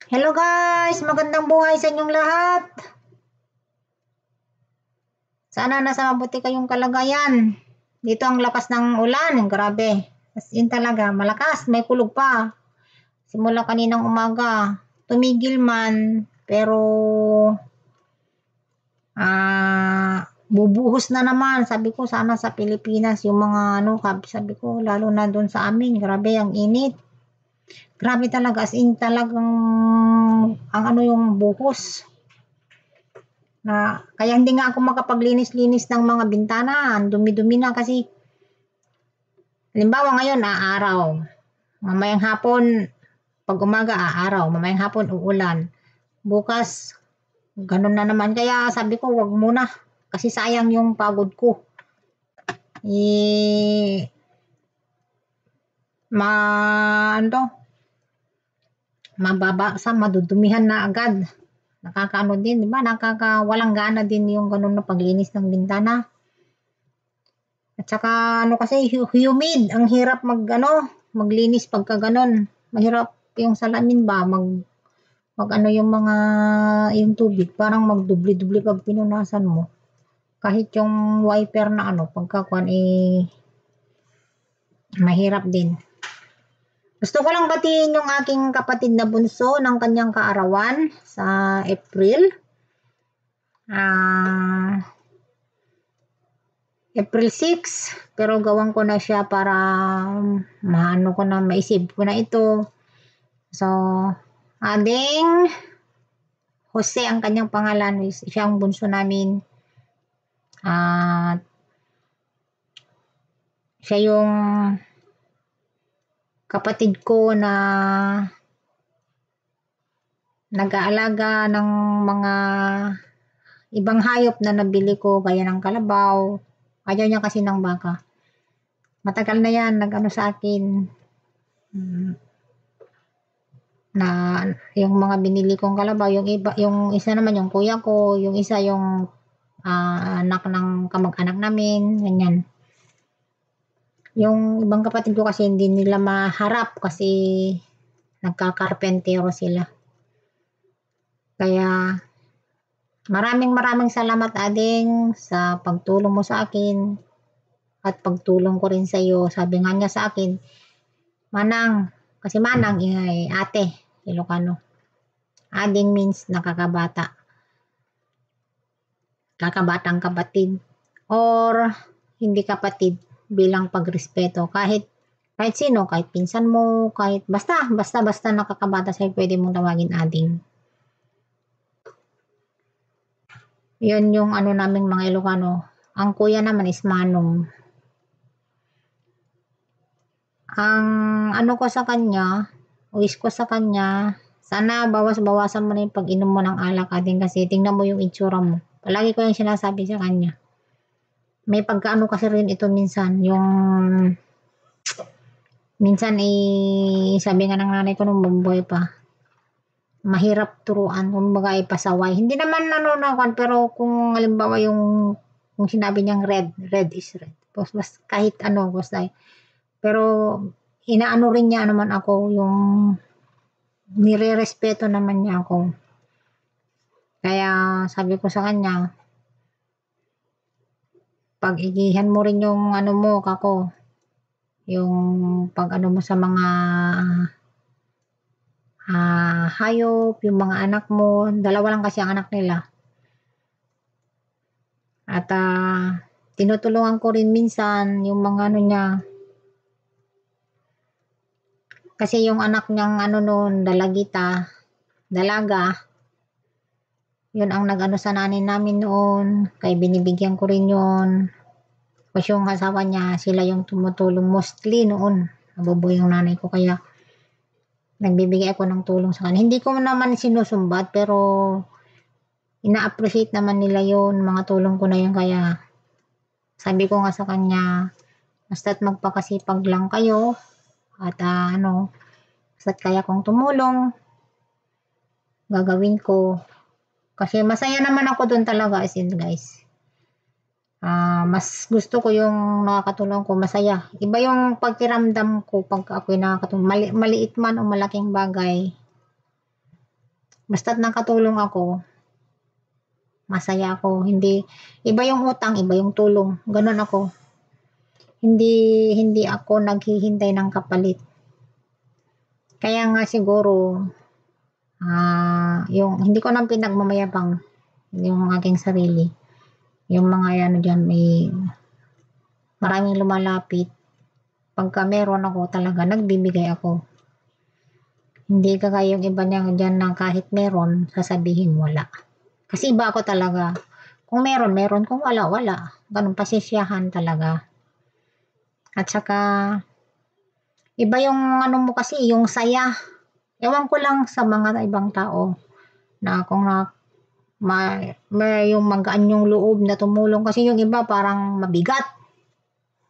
Hello guys! Magandang buhay sa inyong lahat. Sana nasa mabuti kayong kalagayan. Dito ang lakas ng ulan. Grabe. As in talaga. Malakas. May kulog pa. Simula kaninang umaga. Tumigil man. Pero bubuhos na naman. Sabi ko sana sa Pilipinas yung mga sabi ko lalo na doon sa amin. Grabe ang init. Grabe talaga, as in talagang yung buhos. Kaya hindi nga ako makapaglinis-linis ng mga bintana. Ang dumi-dumi na kasi. Halimbawa ngayon, araw. Mamayang hapon, pag umaga, araw. Mamayang hapon, uulan. Bukas, ganun na naman. Kaya sabi ko, wag muna. Kasi sayang yung pagod ko. Mababasa, madudumihan na agad. Nakakaano din, di ba? Nakakawalang gana din yung ganun na paglinis ng bintana. At saka kasi humid, ang hirap maglinis pagka ganun. Mahirap yung salamin ba yung tubig, parang magdubli-dubli pag pinunasan mo. Kahit yung wiper na pagkakuan mahirap din. Gusto ko lang batiin yung aking kapatid na bunso ng kanyang kaarawan sa April. April 6, pero gawan ko na siya para maisip ko na ito. So, ading Jose ang kanyang pangalan, siya ang bunso namin. At siya yung kapatid ko na nag-aalaga ng mga ibang hayop na nabili ko, gaya ng kalabaw. Ayaw niya kasi ng baka. Matagal na yan, sa akin na yung mga binili kong kalabaw, yung isa naman yung kuya ko, yung isa yung anak ng kamag-anak namin, ganyan. Yung ibang kapatid ko kasi hindi nila maharap kasi nagkakarpentero sila. Kaya maraming salamat ading sa pagtulong mo sa akin at pagtulong ko rin sa iyo. Sabi nga niya sa akin, Manang, kasi Manang ay ate, Ilocano. Ading means nakakabata. Kakabatang kapatid or hindi kapatid bilang pagrespeto. Kahit sino, kahit pinsan mo, kahit basta nakakabata sa'yo, pwede mong tawagin ading. Yun yung naming mga Ilocano. Ang kuya naman is Manong. Ang ko sa kanya, wish ko sa kanya, sana bawas-bawasan mo na yung pag-inom mo ng alak ading kasi tingnan mo yung itsura mo. Palagi ko yung sinasabi sa kanya. May pagkaano kasi rin ito minsan, yung minsan sabi nga ng nanay ko nung bumboy pa, mahirap turuan, kumbaga pasaway. Hindi naman pero kung halimbawa kung sinabi niyang red is red. Basta kahit basta. Pero inaano rin niya naman ako, yung nire-respeto naman niya ako. Kaya sabi ko sa kanya, pag-igihan mo rin yung mo kako, yung pag mo sa mga hayop, yung mga anak mo, 2 lang kasi ang anak nila. At tinutulungan ko rin minsan yung mga niya. Kasi yung anak niyang noon, dalaga, yun ang sa nanay namin noon, kaya binibigyan ko rin yun. Kasi yung asawa niya, sila yung tumutulong mostly noon. Nabubuhay yung nanay ko, kaya nagbibigay ako ng tulong sa kanila. Hindi ko naman sinusumbat, pero ina-appreciate naman nila yun, mga tulong ko na yun. Kaya sabi ko nga sa kanya, basta't magpakasipag lang kayo, at basta't kaya kong tumulong, gagawin ko. Kasi masaya naman ako doon talaga, as in guys. Mas gusto ko yung nakakatulong ko, masaya. Iba yung pagkiramdam ko pag ako'y nakakatulong. Maliit man o malaking bagay, Basta't nakatulong ako, masaya ako. Hindi, iba yung utang, iba yung tulong. Ganun ako. Hindi ako naghihintay ng kapalit. Kaya nga siguro, yung hindi ko nang pinagmamayabang yung aking sarili. Yung mga ano dyan, may maraming lumalapit. Pagka meron ako talaga, nagbibigay ako. Hindi kagaya yung iba niya dyan na kahit meron, sasabihin wala. Kasi iba ako talaga. Kung meron, meron. Kung wala, wala. Ganun, pasisyahan talaga. At saka, iba yung ano mo kasi, yung saya. Ewan ko lang sa mga ibang tao na kung may yung magaan yung loob na tumulong. Kasi yung iba parang mabigat.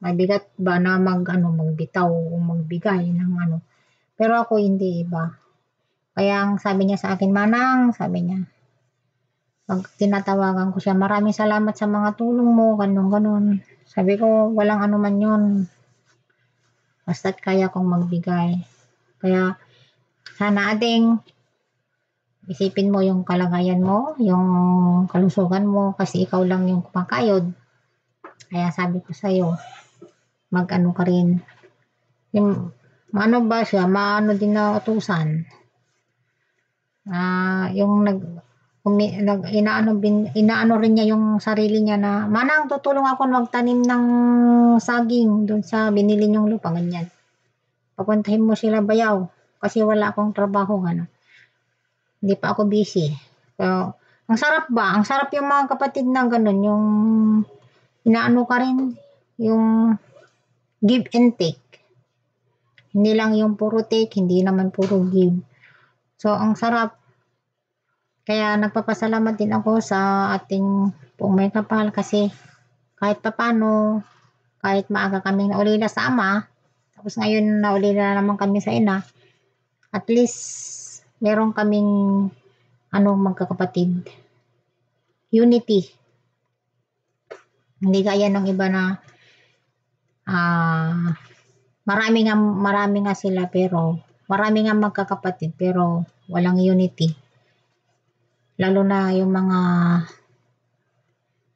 Mabigat ba na magbitaw o magbigay ng ano. Pero ako hindi iba. Kaya ang sabi niya sa akin, Manang, sabi niya, pag tinatawagan ko siya, maraming salamat sa mga tulong mo, ganun. Sabi ko, walang ano man yun. Basta't kaya kong magbigay. Kaya, sana ating isipin mo yung kalagayan mo, yung kalusugan mo, kasi ikaw lang yung kumakayod. Kaya sabi ko sa'yo, mag-ano ka rin. Yung, ano ba siya, maano din na utusan. Yung inaano rin niya yung sarili niya na, Manang, tutulong ako magtanim ng saging doon sa binili niyong lupa, ganyan. Papuntahin mo sila bayaw kasi wala akong trabaho, ano. Hindi pa ako busy. So, ang sarap ba? Ang sarap yung mga kapatid na ganun, yung inaano ka rin, yung give and take. Hindi lang yung puro take, hindi naman puro give. So, ang sarap. Kaya nagpapasalamat din ako sa ating pong may kapal kasi kahit papano, kahit maaga kaming naulila sa ama, tapos ngayon naulila naman kami sa ina, at least meron kaming magkakapatid. Unity. Hindi kaya ng iba na marami nga sila pero marami nga magkakapatid pero walang unity. Lalo na yung mga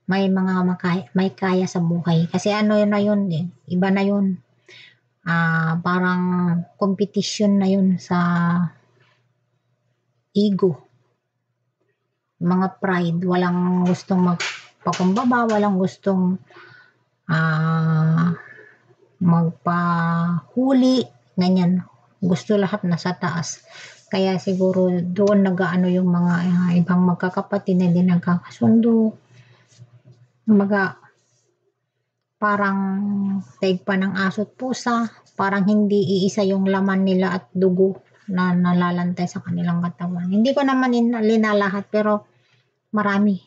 may kaya sa buhay. Kasi ano yun na yun eh. Iba na yun. Parang competition na yun sa ego. Mga pride. Walang gustong magpakumbaba. Walang gustong magpahuli. Ganyan. Gusto lahat nasa taas. Kaya siguro doon nag-aano yung mga ibang magkakapatid na hindi nagkakasundo. Parang taig pa ng aso't pusa. Parang hindi iisa yung laman nila at dugo na nalalantay sa kanilang katawan. Hindi ko naman linalahat pero marami.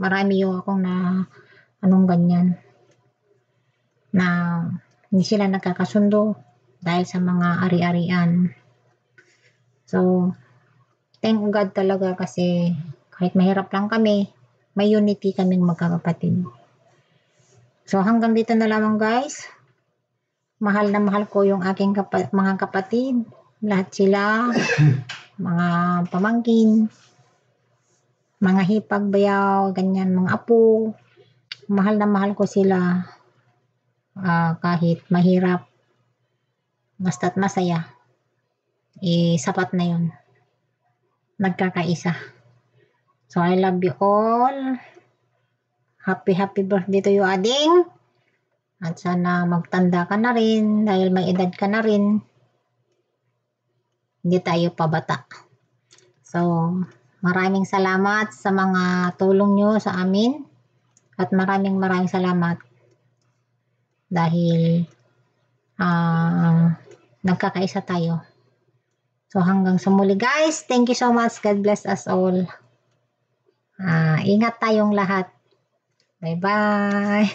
Marami yung akong na ganyan. Na hindi sila nagkakasundo dahil sa mga ari-arian. So, thank God talaga kasi kahit mahirap lang kami, may unity kaming magkakapatid. So, hanggang dito na lamang guys. Mahal na mahal ko yung aking mga kapatid. Lahat sila, mga pamangkin, mga hipag, bayaw, ganyan, mga apo. Mahal na mahal ko sila kahit mahirap. Basta't masaya. Sapat na yun. Nagkakaisa. So, I love you all. Happy birthday to you, Ading. At sana magtanda ka na rin dahil may edad ka na rin. Hindi tayo pabata. So, maraming salamat sa mga tulong nyo sa amin. At maraming salamat dahil nagkakaisa tayo. So, hanggang sa muli guys. Thank you so much. God bless us all. Ingat tayong lahat. Bye-bye.